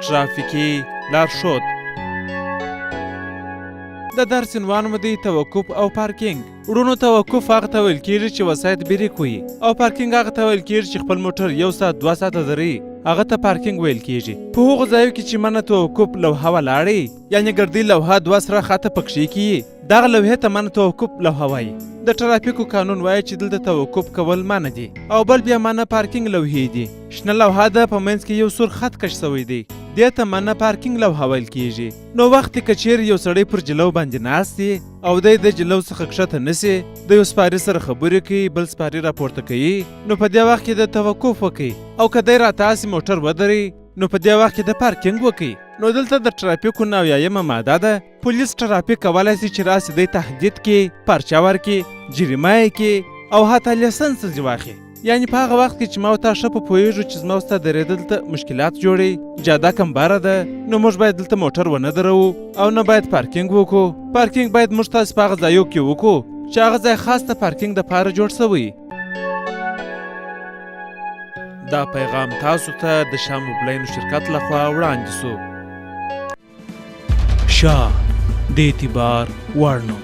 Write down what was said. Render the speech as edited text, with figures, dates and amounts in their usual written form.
ترافیکي لارښود. د درس عنوان مو دی توقف او پارکینګ. وروڼو توقف هغه ته ویل کېږي چې وسایط بریک وي او پارکینګ هغه ته ویل کېږي چې خپل موټر 1 ساعت 2 ساعته دروي، هغه ته پارکینګ ویل کېږي. په هغو ځایو کې چې منه توقف لوحه ولاړې یعنې ګردي لوحه 2 سره خطه پکښې کیي، دغه لوحې ته منه توقف لوحه وایي. د ټرافیکو قانون وایي چې دلته توقف کول منع دي او بل بیا منه پارکینګ لوحې دي. شنه لوحه ده، په منځ کې یو سور خط کش سوی دی، دې ته منه پارکینګ لوحه ویل کېږي. نو وخت که چیرې یو سړی پر جلو باندې ناست دی او دی د جلو څخه کښته نسي، د یو سپاري سره خبرې کوي، بل سپاري راپورته کوي، نو په دې وخت کې د توقف وکړي او که دی راتاسي موټر ودري نو په دې وخت کې د پارکینګ وکړي. نو دلته د ټرافیکو 90 ماده ده. پولیس ټرافیک کولی شي چې راسي دی تهدید کړي، پرچه ورکړي، جریمه یې کړي او حتی لیسنس ځنې واخلي. یعنې په هغه وخت کې چې ما ته ښه په پوهېږو چې زما ستا درېدل دلته مشکلات جوړوي، جاده کمباره ده، نو موږ باید دلته موټر ونه دروو او نه باید پارکینګ وکړو. پارکینګ باید موږ تاسې په هغه ځایو کې وکړو چې هغه ځای خاص د پارکینګ دپاره جوړ شوی. دا پیغام تاسو ته د شاه موبلاین شرکت لخوا وړاندې شو. شاه د اعتبار وړ نوم.